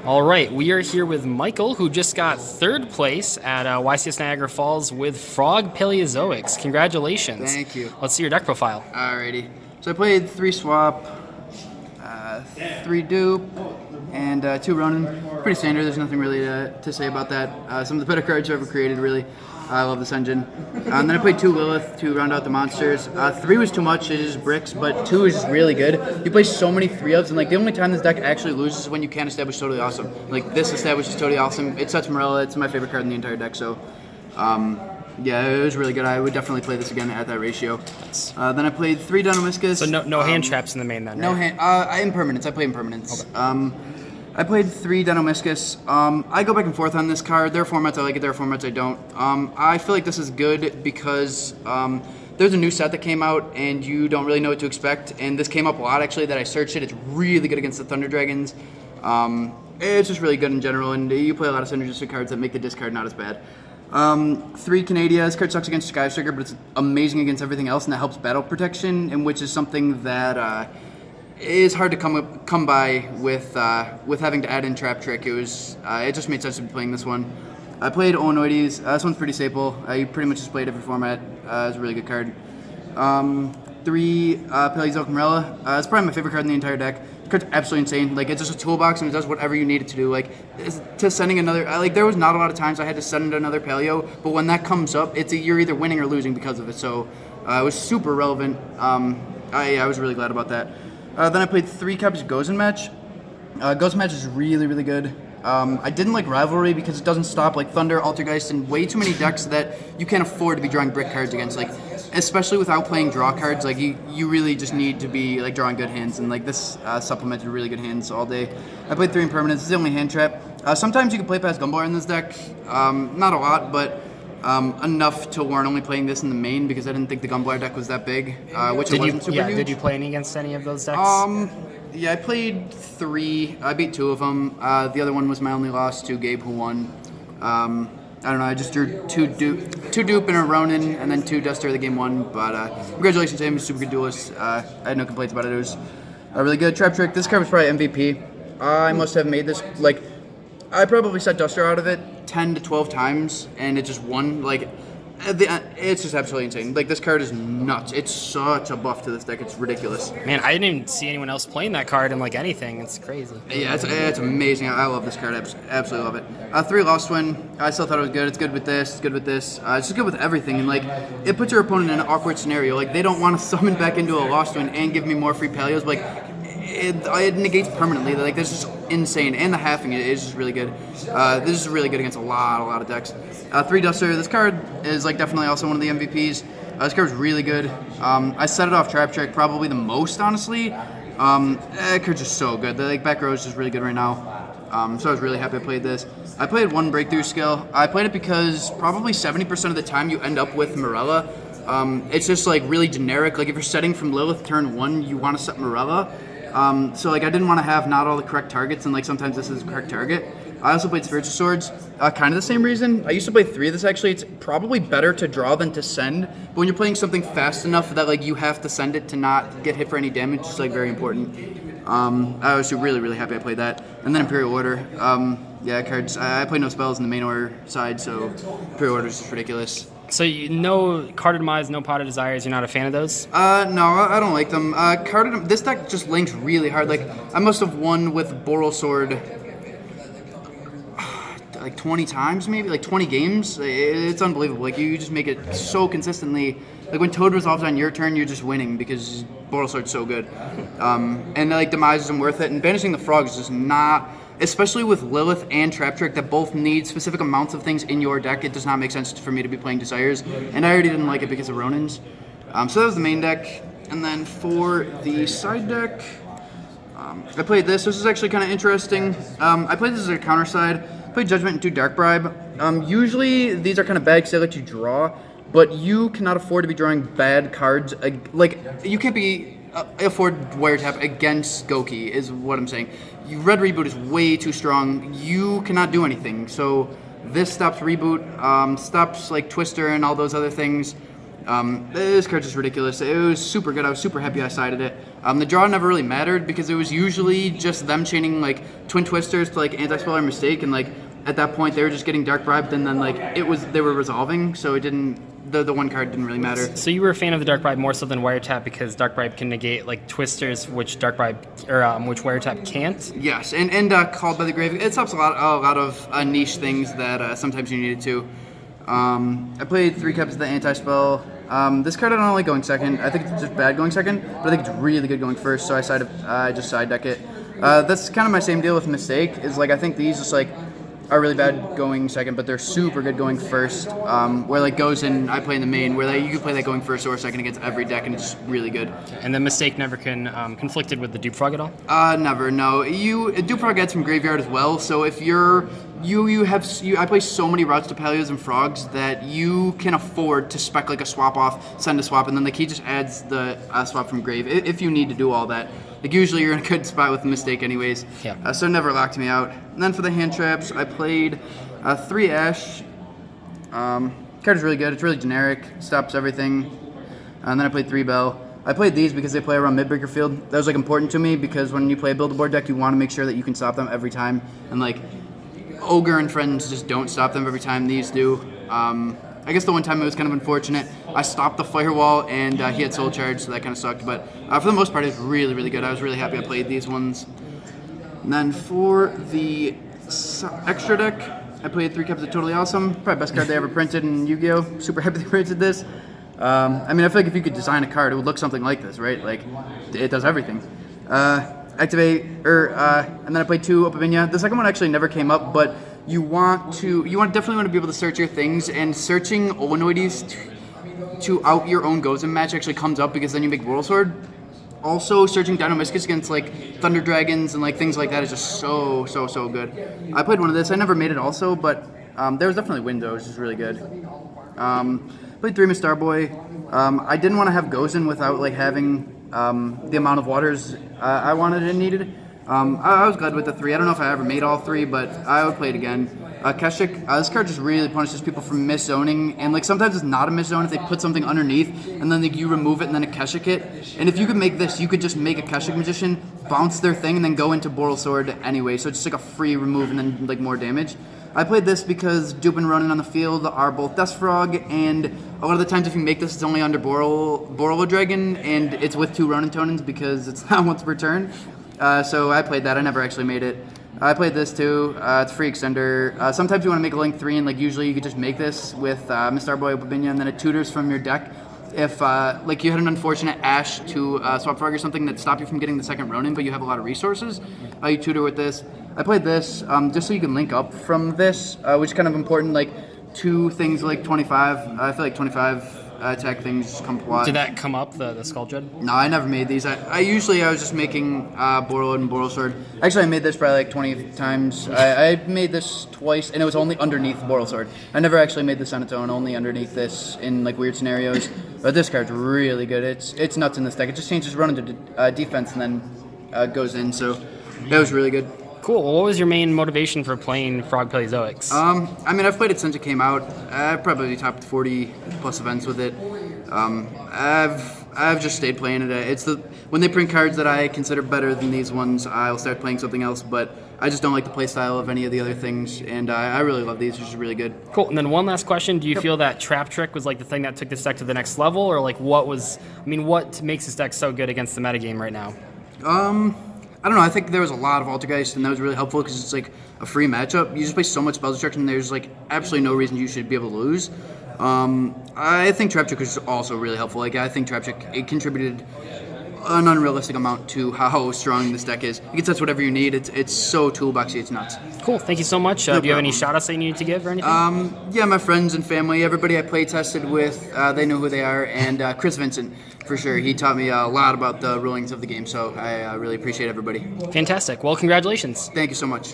All right, we are here with Michael, who just got third place at YCS Niagara Falls with Frog Paleozoics. Congratulations. Thank you. Let's see your deck profile. Alrighty. So I played 3 swap, 3 dupe, and 2 Ronin. Pretty standard. There's nothing really to say about that. Some of the better cards I've ever created, really. I love this engine. And then I played 2 Lilith to round out the monsters. 3 was too much, it's just bricks, but 2 is just really good. You play so many 3-ofs, and like the only time this deck actually loses is when you can't establish Totally Awesome. Like this establishes Totally Awesome. It sets Morella. It's my favorite card in the entire deck. So, yeah, it was really good. I would definitely play this again at that ratio. Then I played 3 Wisniewskis. So no hand traps in the main then, right? No hand. Impermanence. I play impermanence. Okay. I played 3 Wisniewskis. I go back and forth on this card. There are formats I like it, there are formats I don't. I feel like this is good because there's a new set that came out and you don't really know what to expect. And this came up a lot actually that I searched it. It's really good against the Thunder Dragons. It's just really good in general, and you play a lot of synergistic cards that make the discard not as bad. 3 Canada. This card sucks against Skystriker, but it's amazing against everything else, and that helps battle protection, and which is something that is hard to come by with having to add in Trap Trick. It just made sense to be playing this one. I played Onoides. This one's pretty staple. I pretty much just played every format. It's a really good card. 3 Paleozoic Morella. It's probably my favorite card in the entire deck. The card's absolutely insane. Like, it's just a toolbox and it does whatever you need it to do. Like, to sending another, like, there was not a lot of times I had to send another Paleo, but when that comes up, you're either winning or losing because of it. So it was super relevant. I was really glad about that. Then I played 3 copies of Gozen Match. Gozen Match is really, really good. I didn't like Rivalry because it doesn't stop like Thunder, Altergeist, and way too many decks that you can't afford to be drawing brick cards against. Like, especially without playing draw cards, like you really just need to be like drawing good hands, and like this supplemented really good hands all day. I played 3 Impermanence. It's the only hand trap. Sometimes you can play past Gumbler in this deck. Not a lot, but enough to warrant only playing this in the main because I didn't think the Gumbler deck was that big, which it wasn't super huge. Did you play any against any of those decks? Yeah, I played 3. I beat 2 of them. The other one was my only loss to Gabe, who won. I don't know. I just drew 2 dupe and a Ronin, and then 2 Duster the game 1. But congratulations to him. He's a super good duelist. I had no complaints about it. It was really good. Trap Trick. This card was probably MVP. I must have made this like I probably set Duster out of it 10 to 12 times, and it just won. Like, it's just absolutely insane. Like, this card is nuts. It's such a buff to this deck. It's ridiculous. Man, I didn't even see anyone else playing that card in like anything. It's crazy. Yeah, it's amazing. I love this card. I absolutely love it. 3 Lost Twin. I still thought it was good. It's good with this. It's good with this. It's just good with everything. And like, it puts your opponent in an awkward scenario. Like, they don't want to summon back into a Lost Twin and give me more free Paleos. But like, it negates permanently. Like, this is insane. And the halving is just really good. This is really good against a lot of decks. 3 Duster. This card is like definitely also one of the MVPs. This card is really good. I set it off Trap Trick probably the most, honestly. That card's just so good. The like back row is just really good right now. So I was really happy I played this. I played 1 Breakthrough Skill. I played it because probably 70% of the time you end up with Morella. It's just like really generic. Like, if you're setting from Lilith turn 1, you want to set Morella. So like, I didn't want to have not all the correct targets, and like sometimes this is the correct target. I also played Spiritual Swords, kind of the same reason. I used to play 3 of this actually. It's probably better to draw than to send, but when you're playing something fast enough that like you have to send it to not get hit for any damage, it's like very important. I was really happy I played that. And then Imperial Order. Yeah, cards. I played no spells in the main order side, so Imperial Order is just ridiculous. So no Card of Demise, no Pot of Desires. You're not a fan of those? No, I don't like them. This deck just links really hard. Like, I must have won with Boral Sword like 20 times, maybe like 20 games. It's unbelievable. Like, you just make it so consistently. Like, when Toad resolves on your turn, you're just winning because Boral Sword's so good. And like, Demise isn't worth it. And banishing the Frog is just not. Especially with Lilith and Trap Trick that both need specific amounts of things in your deck, it does not make sense for me to be playing Desires. And I already didn't like it because of Ronins. So that was the main deck. And then for the side deck, I played this. This is actually kind of interesting. I played this as a counter side. I played Judgment and 2 Dark Bribe. Usually these are kind of bad because they let you draw, but you cannot afford to be drawing bad cards. Like, you can't be afford Wiretap against Goki is what I'm saying. Red Reboot is way too strong. You cannot do anything. So this stops Reboot, stops like Twister and all those other things. This card's just ridiculous. It was super good. I was super happy I sided it. The draw never really mattered because it was usually just them chaining like twin twisters to like anti-spell or mistake, and like at that point they were just getting dark bribed, and then like they were resolving, so it didn't. The one card didn't really matter. So you were a fan of the Dark Bribe more so than Wiretap because Dark Bribe can negate like twisters, which Dark Bribe or which Wiretap can't. Yes, and Called by the Grave. It stops a lot of niche things that sometimes you needed to. I played 3 Keps of the anti-spell. This card I don't like going second. I think it's just bad going second, but I think it's really good going first. So I just side deck it. That's kind of my same deal with Mistake. Is like I think these just like are really bad going second, but they're super good going first. Where like goes in, I play in the main, where you can play that going first or second against every deck, and it's really good. And the Mistake never can conflicted with the Dupe Frog at all? Never, no. Dupe Frog gets from graveyard as well, so if I play so many routes to Paleos and Frogs that you can afford to spec like a swap off, send a swap, and then like he just adds the swap from grave if you need to do all that. Like usually you're in a good spot with the Mistake anyways. Yeah. So it never locked me out. And then for the hand traps, I played 3 Ash. Card is really good. It's really generic. Stops everything. And then I played 3 Bell. I played these because they play around mid-breaker field. That was like important to me because when you play a build-a-board deck, you want to make sure that you can stop them every time. And like Ogre and friends just don't stop them every time. These do. I guess the one time it was kind of unfortunate. I stopped the Firewall and he had Soul Charge, so that kind of sucked. But for the most part, it was really, really good. I was really happy I played these ones. And then for the extra deck, I played 3 Keps of Totally Awesome. Probably best card they ever printed in Yu-Gi-Oh! Super happy they printed this. I mean, I feel like if you could design a card, it would look something like this, right? Like, it does everything. Activate, and then I played 2 Opabinia. The second one actually never came up, but you definitely want to be able to search your things, and searching Olenoides to out your own Gozen match actually comes up because then you make World Sword. Also, searching Dinomischus against like Thunder Dragons and like things like that is just so good. I played one of this. I never made it also, but there was definitely Windows, which is really good. Played 3 Miss Starboy. I didn't want to have Gozen without like having the amount of waters I wanted and needed. I was glad with the 3. I don't know if I ever made all 3, but I would play it again. Keshik, this card just really punishes people for miss-zoning, and like sometimes it's not a miss-zone if they put something underneath, and then like, you remove it and then a Keshik it. And if you could make this, you could just make a Keshik Magician, bounce their thing, and then go into Boral Sword anyway, so it's just like a free remove and then like more damage. I played this because Dupe and Ronin on the field are both Death Frog, and a lot of the times if you make this, it's only under Boral Dragon, and it's with 2 Ronin Tonins because it's not once per turn. So I played that. I never actually made it. I played this too. It's free extender. Sometimes you want to make a link 3, and like usually you could just make this with Miss Starboy, Opabinia, and then it tutors from your deck. If like you had an unfortunate Ash to Swap Frog or something that stopped you from getting the second Ronin, but you have a lot of resources, you tutor with this. I played this just so you can link up from this, which is kind of important. Like 2 things like 25. I feel like 25 attack things come plot. Did that come up, the Skull Dread? No, I never made these. I was just making Boral and Boral Sword. Actually, I made this probably like 20 times. I made this twice, and it was only underneath Boral Sword. I never actually made this on its own, only underneath this in like weird scenarios. But this card's really good. It's nuts in this deck. It just changes run into defense and then goes in, so that was really good. Cool. Well, what was your main motivation for playing Frog Paleozoics? I mean, I've played it since it came out. I've probably topped 40 plus events with it. I've just stayed playing it. When they print cards that I consider better than these ones, I'll start playing something else. But I just don't like the play style of any of the other things, and I really love these. Which is really good. Cool. And then one last question: do you feel that Trap Trick was like the thing that took this deck to the next level, or like what makes this deck so good against the metagame right now? I don't know. I think there was a lot of Altergeist, and that was really helpful because it's like a free matchup. You just play so much spell destruction. There's like absolutely no reason you should be able to lose. I think Trap Trick was also really helpful. Like I think Trap Trick, it contributed an unrealistic amount to how strong this deck is. You can set whatever you need. It's so toolboxy. It's nuts. Cool. Thank you so much. Do you have any shout outs that you need to give or anything? Yeah, my friends and family, everybody I play tested with, they know who they are, and Chris Vincent, for sure. He taught me a lot about the rulings of the game, so I really appreciate everybody. Fantastic. Well, congratulations. Thank you so much.